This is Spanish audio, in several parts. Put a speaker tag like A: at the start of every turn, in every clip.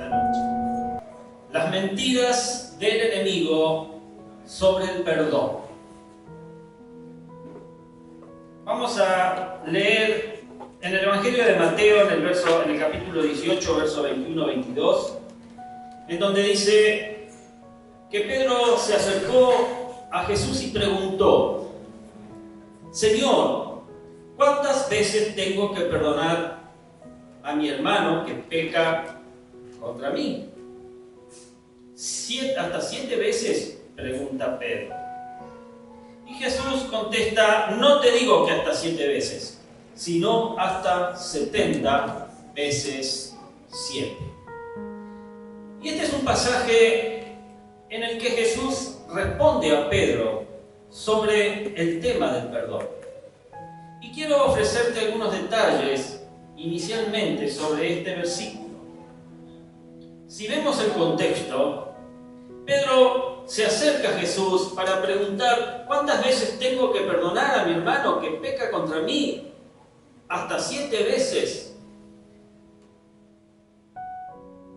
A: esta noche. Las mentiras del enemigo sobre el perdón. Vamos a leer en el Evangelio de Mateo, en el capítulo 18, verso 21-22, en donde dice que Pedro se acercó a Jesús y preguntó: Señor, ¿cuántas veces tengo que perdonar a mi hermano que peca contra mí? ¿Hasta 7 veces? Pregunta Pedro. Y Jesús contesta: no te digo que hasta 7 veces, sino hasta 70 veces 7. Y este es un pasaje en el que Jesús responde a Pedro sobre el tema del perdón. Y quiero ofrecerte algunos detalles inicialmente sobre este versículo. Si vemos el contexto, Pedro se acerca a Jesús para preguntar: ¿cuántas veces tengo que perdonar a mi hermano que peca contra mí? ¿Hasta 7 veces?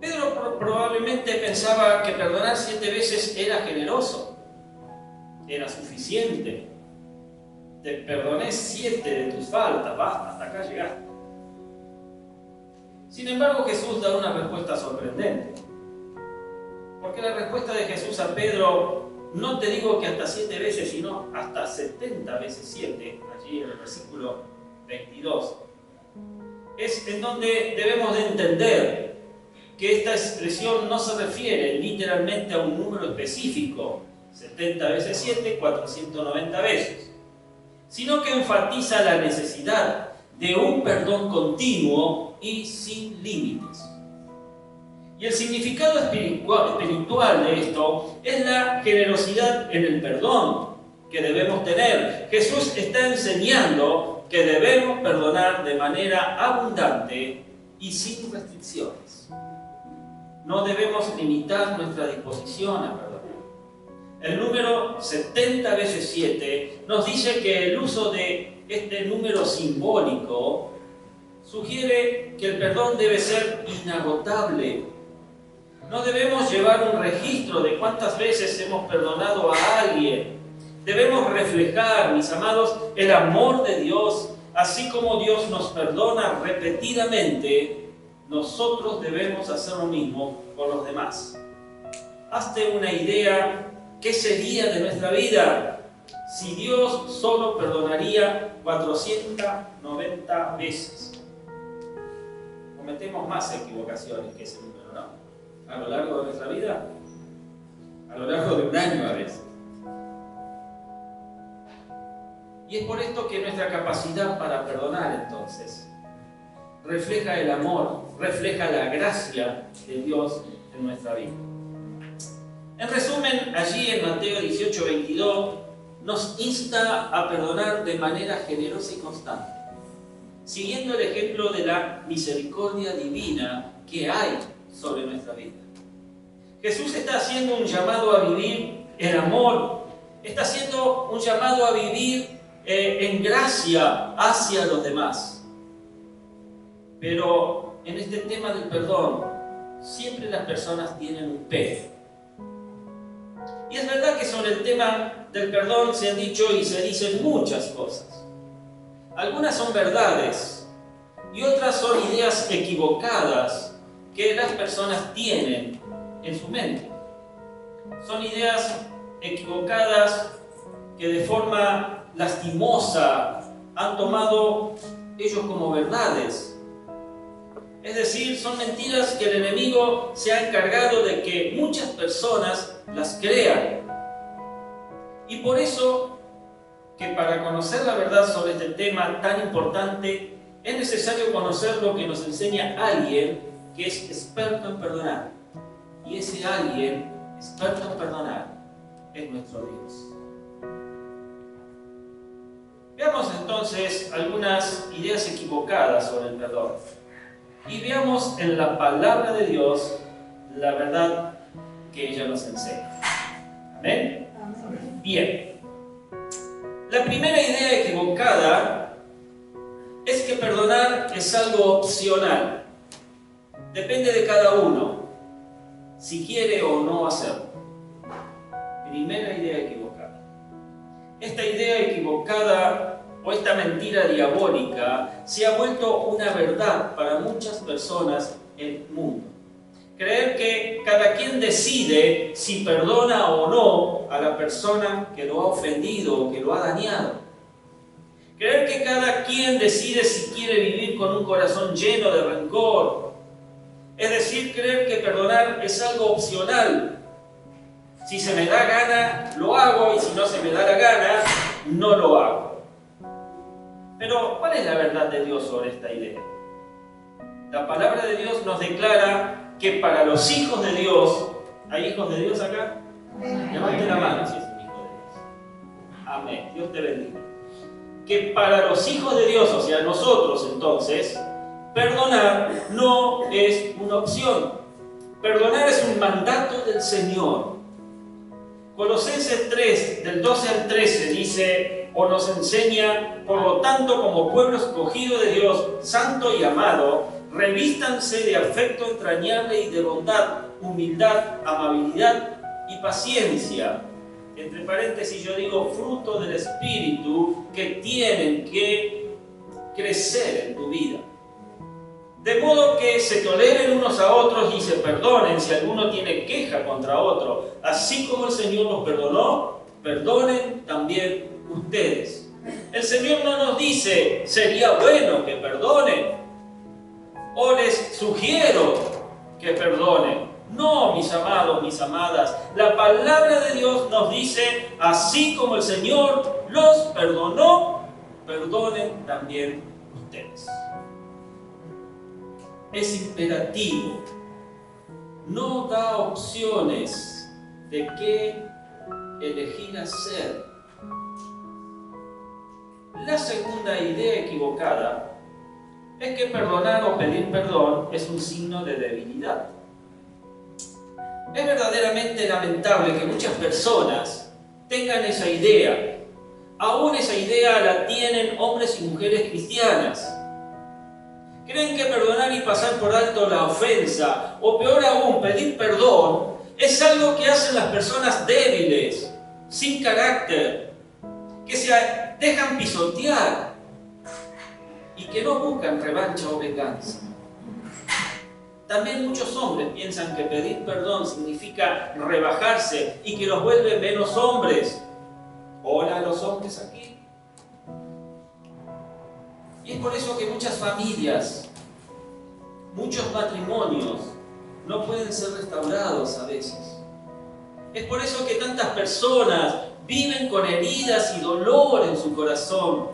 A: Pedro probablemente pensaba que perdonar 7 veces era generoso, era suficiente. Te perdoné 7 de tus faltas, basta, hasta acá llegaste. Sin embargo, Jesús da una respuesta sorprendente. Porque la respuesta de Jesús a Pedro: no te digo que hasta 7 veces, sino hasta 70 veces 7, allí en el versículo 22, es en donde debemos de entender que esta expresión no se refiere literalmente a un número específico, 70 veces 7, 490 veces, sino que enfatiza la necesidad de un perdón continuo y sin límites. Y el significado espiritual de esto es la generosidad en el perdón que debemos tener. Jesús está enseñando que debemos perdonar de manera abundante y sin restricciones. No debemos limitar nuestra disposición a perdonar. El número 70 veces 7 nos dice que el uso de este número simbólico sugiere que el perdón debe ser inagotable. No debemos llevar un registro de cuántas veces hemos perdonado a alguien. Debemos reflejar, mis amados, el amor de Dios. Así como Dios nos perdona repetidamente, nosotros debemos hacer lo mismo con los demás. Hazte una idea: ¿qué sería de nuestra vida si Dios solo perdonaría 490 veces? Cometemos más equivocaciones que ese número, ¿no? A lo largo de nuestra vida, a lo largo de un año a veces. Y es por esto que nuestra capacidad para perdonar, entonces, refleja el amor, refleja la gracia de Dios en nuestra vida. En resumen, allí en Mateo 18:22 nos insta a perdonar de manera generosa y constante, siguiendo el ejemplo de la misericordia divina que hay sobre nuestra vida. Jesús está haciendo un llamado a vivir el amor, está haciendo un llamado a vivir en gracia hacia los demás. Pero en este tema del perdón, siempre las personas tienen un pero. Y es verdad que sobre el tema del perdón se han dicho y se dicen muchas cosas. Algunas son verdades y otras son ideas equivocadas que las personas tienen en su mente. Son ideas equivocadas que de forma lastimosa han tomado ellos como verdades. Es decir, son mentiras que el enemigo se ha encargado de que muchas personas las crean. Y por eso que para conocer la verdad sobre este tema tan importante es necesario conocer lo que nos enseña alguien que es experto en perdonar. Y ese alguien experto en perdonar es nuestro Dios. Veamos entonces algunas ideas equivocadas sobre el perdón. Y veamos en la palabra de Dios la verdad que ella nos enseña. ¿Amén? Amén. Bien. La primera idea equivocada es que perdonar es algo opcional. Depende de cada uno. si quiere o no hacerlo. Primera idea equivocada. Esta idea equivocada o esta mentira diabólica se ha vuelto una verdad para muchas personas en el mundo. Creer que cada quien decide si perdona o no a la persona que lo ha ofendido o que lo ha dañado. Creer que cada quien decide si quiere vivir con un corazón lleno de rencor. Es decir, creer que perdonar es algo opcional. Si se me da gana, lo hago, y si no se me da la gana, no lo hago. Pero, ¿cuál es la verdad de Dios sobre esta idea? La palabra de Dios nos declara que para los hijos de Dios, ¿hay hijos de Dios acá? Levante la mano si es un hijo de Dios. Amén. Dios te bendiga. Que para los hijos de Dios, o sea, nosotros entonces, perdonar no es una opción. Perdonar es un mandato del Señor. Colosenses 3, del 12 al 13, dice, o nos enseña, por lo tanto, como pueblo escogido de Dios, santo y amado, revístanse de afecto entrañable y de bondad, humildad, amabilidad y paciencia. Entre paréntesis yo digo, fruto del Espíritu que tienen que crecer en tu vida. De modo que se toleren unos a otros y se perdonen si alguno tiene queja contra otro. Así como el Señor los perdonó, perdonen también ustedes. El Señor no nos dice, sería bueno que perdonen, o les sugiero que perdonen. No, mis amados, mis amadas. La palabra de Dios nos dice, así como el Señor los perdonó, perdonen también ustedes. Es imperativo. No da opciones de qué elegir hacer. La segunda idea equivocada es que perdonar o pedir perdón es un signo de debilidad. Es verdaderamente lamentable que muchas personas tengan esa idea. Aún esa idea la tienen hombres y mujeres cristianas. Creen que perdonar y pasar por alto la ofensa, o peor aún, pedir perdón, es algo que hacen las personas débiles, sin carácter, que se dejan pisotear y que no buscan revancha o venganza. También muchos hombres piensan que pedir perdón significa rebajarse y que los vuelve menos hombres. Hola, los hombres aquí. Y es por eso que muchas familias, muchos matrimonios no pueden ser restaurados a veces. Es por eso que tantas personas viven con heridas y dolor en su corazón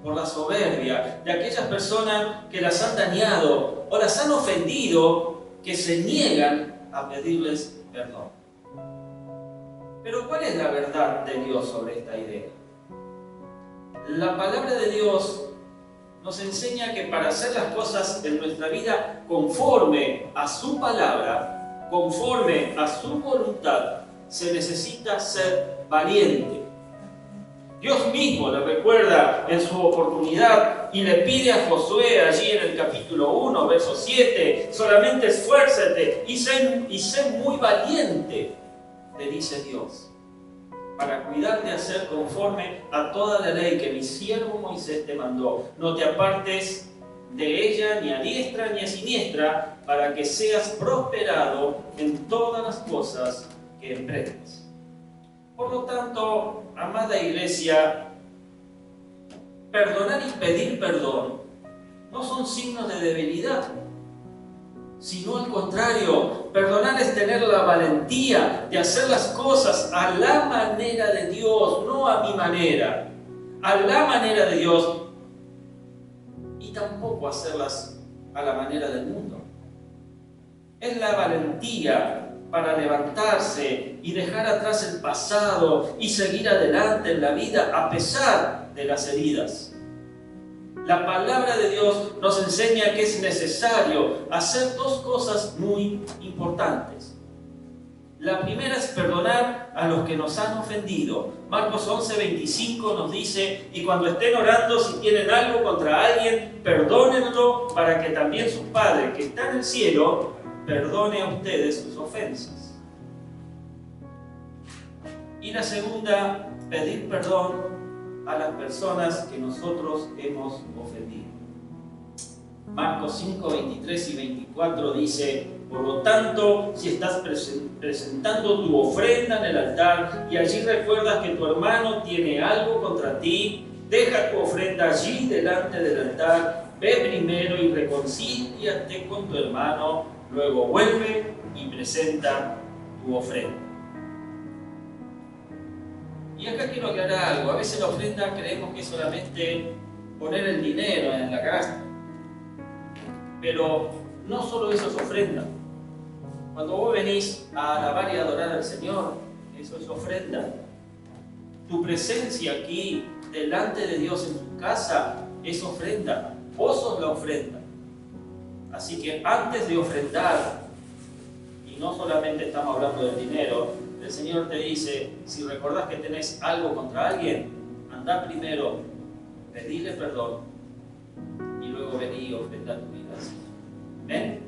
A: por la soberbia de aquellas personas que las han dañado o las han ofendido, que se niegan a pedirles perdón. Pero ¿cuál es la verdad de Dios sobre esta idea? La palabra de Dios nos enseña que para hacer las cosas en nuestra vida conforme a su palabra, conforme a su voluntad, se necesita ser valiente. Dios mismo le recuerda en su oportunidad y le pide a Josué allí en el capítulo 1, verso 7, solamente esfuérzate y sé muy valiente, le dice Dios, para cuidar de hacer conforme a toda la ley que mi siervo Moisés te mandó. No te apartes de ella ni a diestra ni a siniestra, para que seas prosperado en todas las cosas que emprendas. Por lo tanto, amada iglesia, perdonar y pedir perdón no son signos de debilidad, sino al contrario. Perdonar es tener la valentía de hacer las cosas a la manera de Dios, no a mi manera, a la manera de Dios, y tampoco hacerlas a la manera del mundo. Es la valentía para levantarse y dejar atrás el pasado y seguir adelante en la vida a pesar de las heridas. La palabra de Dios nos enseña que es necesario hacer dos cosas muy importantes. La primera es perdonar a los que nos han ofendido. Marcos 11:25 nos dice, y cuando estén orando, si tienen algo contra alguien, perdónenlo, para que también su Padre, que está en el cielo, perdone a ustedes sus ofensas. Y la segunda, pedir perdón a las personas que nosotros hemos ofendido. Marcos 5, 23 y 24 dice: por lo tanto, si estás presentando tu ofrenda en el altar y allí recuerdas que tu hermano tiene algo contra ti, deja tu ofrenda allí delante del altar, ve primero y reconcíliate con tu hermano, luego vuelve y presenta tu ofrenda. Y acá quiero aclarar algo. A veces la ofrenda creemos que es solamente poner el dinero en la canasta. Pero no solo eso es ofrenda. Cuando vos venís a alabar y adorar al Señor, eso es ofrenda. Tu presencia aquí, delante de Dios en tu casa, es ofrenda. Vos sos la ofrenda. Así que antes de ofrendar, y no solamente estamos hablando del dinero, el Señor te dice, si recordás que tenés algo contra alguien, andá primero, pedile perdón, y luego vení y ofrendá tu vida. ¿Ven?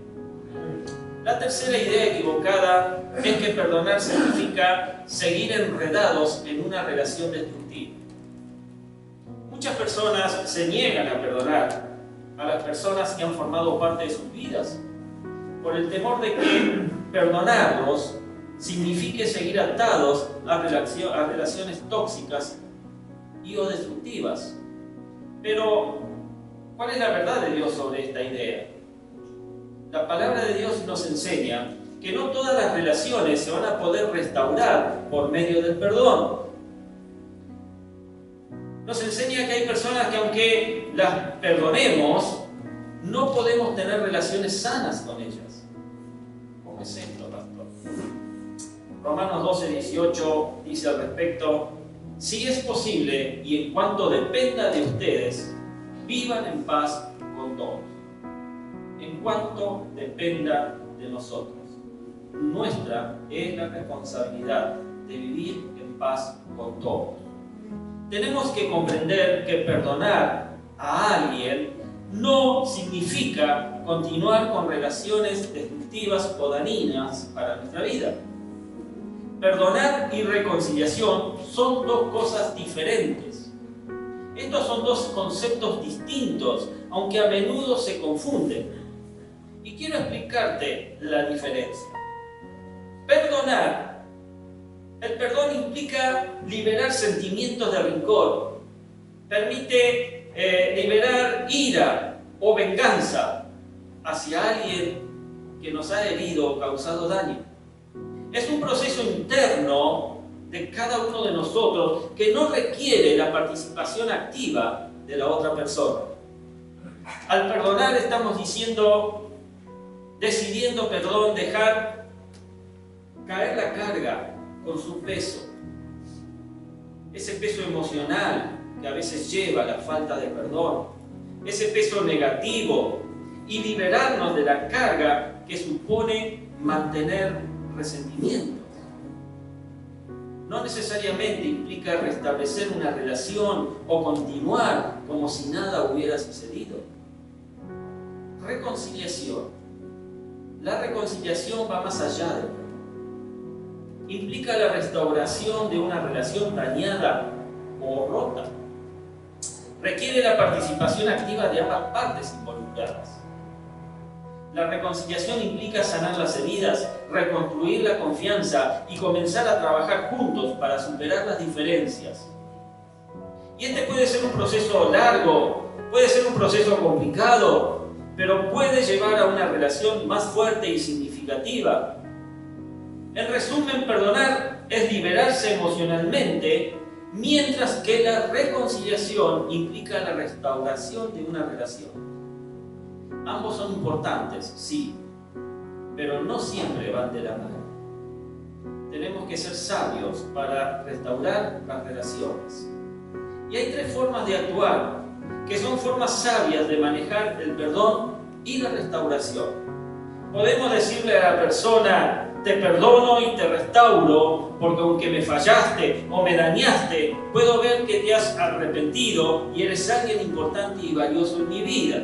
A: La tercera idea equivocada es que perdonar significa seguir enredados en una relación destructiva. Muchas personas se niegan a perdonar a las personas que han formado parte de sus vidas por el temor de que perdonarlos signifique seguir atados a relaciones tóxicas y o destructivas. Pero, ¿cuál es la verdad de Dios sobre esta idea? La palabra de Dios nos enseña que no todas las relaciones se van a poder restaurar por medio del perdón. Nos enseña que hay personas que aunque las perdonemos, no podemos tener relaciones sanas con ellas. ¿Cómo es esto, pastor? Romanos 12, 18 dice al respecto: si es posible y en cuanto dependa de ustedes, vivan en paz con todos. En cuanto dependa de nosotros. Nuestra es la responsabilidad de vivir en paz con todos. Tenemos que comprender que perdonar a alguien no significa continuar con relaciones destructivas o dañinas para nuestra vida. Perdonar y reconciliación son dos cosas diferentes. Estos son dos conceptos distintos, aunque a menudo se confunden. Y quiero explicarte la diferencia. Perdonar. El perdón implica liberar sentimientos de rencor. Permite liberar ira o venganza hacia alguien que nos ha herido o causado daño. Es un proceso interno de cada uno de nosotros que no requiere la participación activa de la otra persona. Al perdonar estamos decidiendo, dejar caer la carga con su peso. Ese peso emocional que a veces lleva a la falta de perdón. Ese peso negativo. Y liberarnos de la carga que supone mantener resentimientos. No necesariamente implica restablecer una relación o continuar como si nada hubiera sucedido. Reconciliación. La reconciliación va más allá del perdón. Implica la restauración de una relación dañada o rota. Requiere la participación activa de ambas partes involucradas. La reconciliación implica sanar las heridas, reconstruir la confianza y comenzar a trabajar juntos para superar las diferencias. Y este puede ser un proceso largo, puede ser un proceso complicado, pero puede llevar a una relación más fuerte y significativa. En resumen, perdonar es liberarse emocionalmente, mientras que la reconciliación implica la restauración de una relación. Ambos son importantes, sí, pero no siempre van de la mano. Tenemos que ser sabios para restaurar las relaciones. Y hay tres formas de actuar, que son formas sabias de manejar el perdón y la restauración. Podemos decirle a la persona: te perdono y te restauro, porque aunque me fallaste o me dañaste, puedo ver que te has arrepentido y eres alguien importante y valioso en mi vida.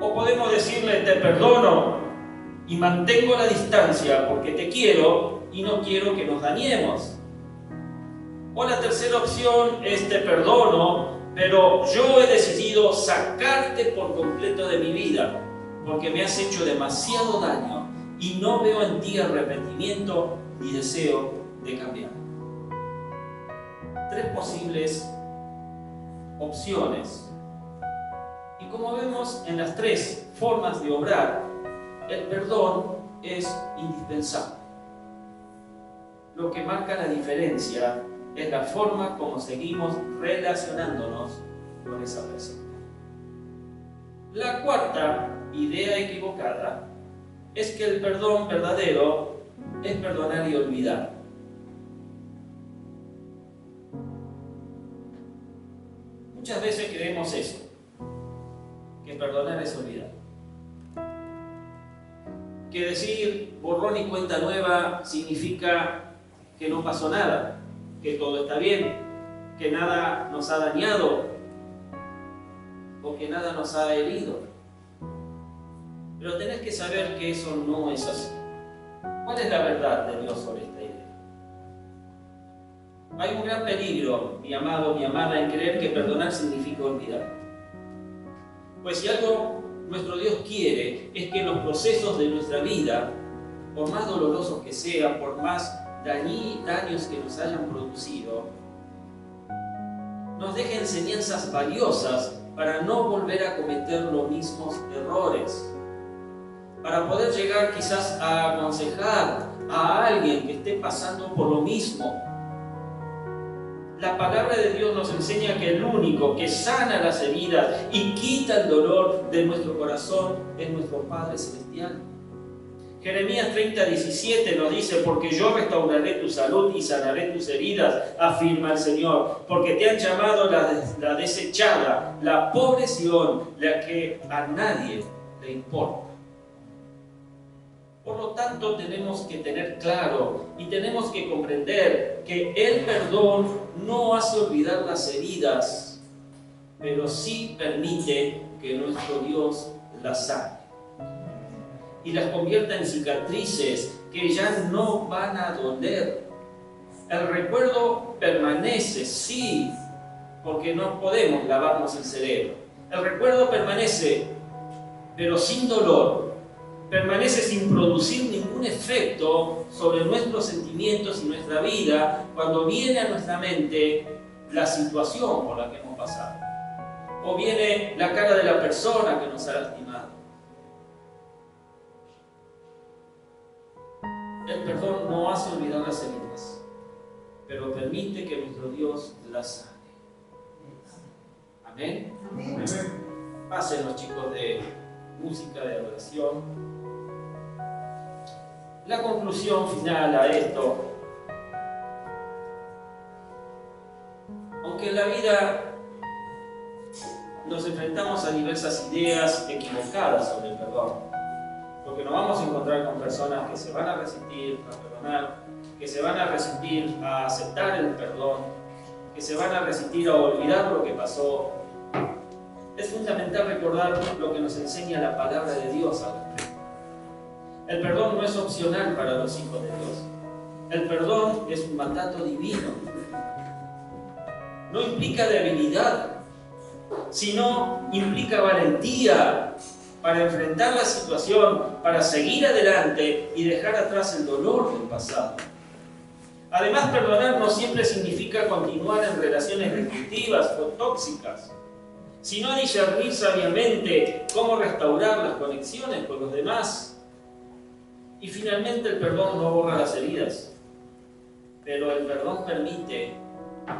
A: O podemos decirle, te perdono y mantengo la distancia porque te quiero y no quiero que nos dañemos. O la tercera opción es, te perdono, pero yo he decidido sacarte por completo de mi vida porque me has hecho demasiado daño y no veo en ti arrepentimiento ni deseo de cambiar. Tres posibles opciones. Y como vemos en las tres formas de obrar, el perdón es indispensable. Lo que marca la diferencia es la forma como seguimos relacionándonos con esa persona. La cuarta idea equivocada es que el perdón verdadero es perdonar y olvidar. Muchas veces creemos eso, que perdonar es olvidar. Que decir borrón y cuenta nueva significa que no pasó nada, que todo está bien, que nada nos ha dañado o que nada nos ha herido. Pero tenés que saber que eso no es así. ¿Cuál es la verdad de Dios sobre esta idea? Hay un gran peligro, mi amado, mi amada, en creer que perdonar significa olvidar. Pues si algo nuestro Dios quiere es que los procesos de nuestra vida, por más dolorosos que sean, por más daños que nos hayan producido, nos deje enseñanzas valiosas para no volver a cometer los mismos errores, para poder llegar quizás a aconsejar a alguien que esté pasando por lo mismo. La palabra de Dios nos enseña que el único que sana las heridas y quita el dolor de nuestro corazón es nuestro Padre Celestial. Jeremías 30:17 nos dice, porque yo restauraré tu salud y sanaré tus heridas, afirma el Señor, porque te han llamado la desechada, la pobre Sión, la que a nadie le importa. Por lo tanto, tenemos que tener claro y tenemos que comprender que el perdón no hace olvidar las heridas, pero sí permite que nuestro Dios las sane y las convierta en cicatrices que ya no van a doler. El recuerdo permanece, sí, porque no podemos lavarnos el cerebro. El recuerdo permanece, pero sin dolor. Permanece sin producir ningún efecto sobre nuestros sentimientos y nuestra vida cuando viene a nuestra mente la situación por la que hemos pasado. O viene la cara de la persona que nos ha lastimado. El perdón no hace olvidar las heridas, pero permite que nuestro Dios las sane. Amén. Amén. Pasen los chicos de música, de adoración. La conclusión final a esto: aunque en la vida nos enfrentamos a diversas ideas equivocadas sobre el perdón, porque nos vamos a encontrar con personas que se van a resistir a perdonar, que se van a resistir a aceptar el perdón, que se van a resistir a olvidar lo que pasó. Es fundamental recordar lo que nos enseña la palabra de Dios al respecto. El perdón no es opcional para los hijos de Dios. El perdón es un mandato divino. No implica debilidad, sino implica valentía para enfrentar la situación, para seguir adelante y dejar atrás el dolor del pasado. Además, perdonar no siempre significa continuar en relaciones destructivas o tóxicas, sino discernir sabiamente cómo restaurar las conexiones con los demás. Y finalmente, el perdón no borra las heridas, pero el perdón permite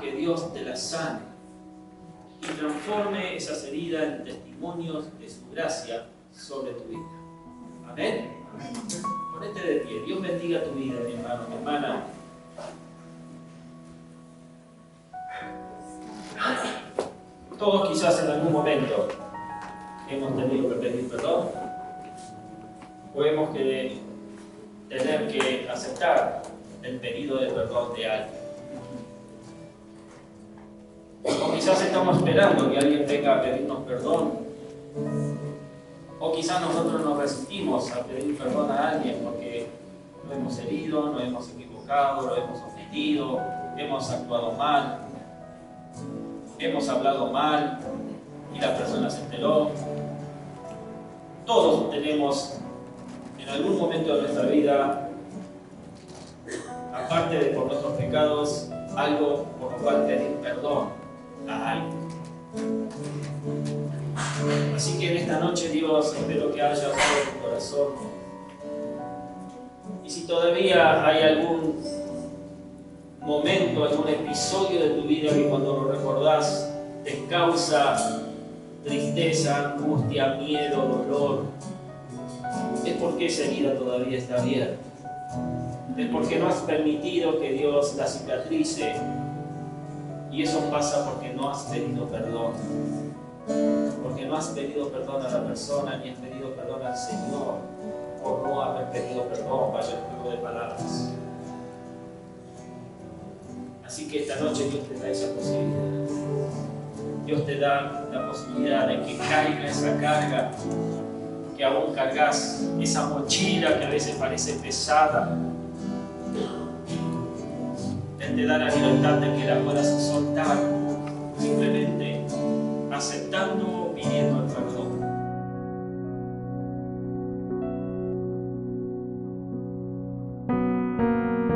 A: que Dios te las sane y transforme esas heridas en testimonios de su gracia sobre tu vida. Amén. Ponete de pie. Dios bendiga tu vida, mi hermano, mi hermana. Todos quizás en algún momento hemos tenido que pedir perdón o hemos que tener que aceptar el pedido de perdón de alguien. O quizás estamos esperando que alguien venga a pedirnos perdón O quizás nosotros nos resistimos a pedir perdón a alguien porque lo hemos herido, nos hemos equivocado, lo hemos ofendido, hemos actuado mal, hemos hablado mal y la persona se enteró. Todos tenemos en algún momento de nuestra vida, aparte de por nuestros pecados, algo por lo cual pedir perdón a alguien. Así que en esta noche, Dios, espero que haya dado tu corazón. Y si todavía hay algún momento, algún episodio de tu vida que cuando lo recordás te causa tristeza, angustia, miedo, dolor, es porque esa herida todavía está abierta. Es porque no has permitido que Dios la cicatrice. Y eso pasa porque no has pedido perdón. Porque no has pedido perdón a la persona, ni has pedido perdón al Señor por no haber pedido perdón. Vaya el juego de palabras. Así que esta noche Dios te da esa posibilidad. Dios te da la posibilidad de que caiga esa carga que aún cargas, esa mochila que a veces parece pesada. Él te da la libertad de que la puedas soltar simplemente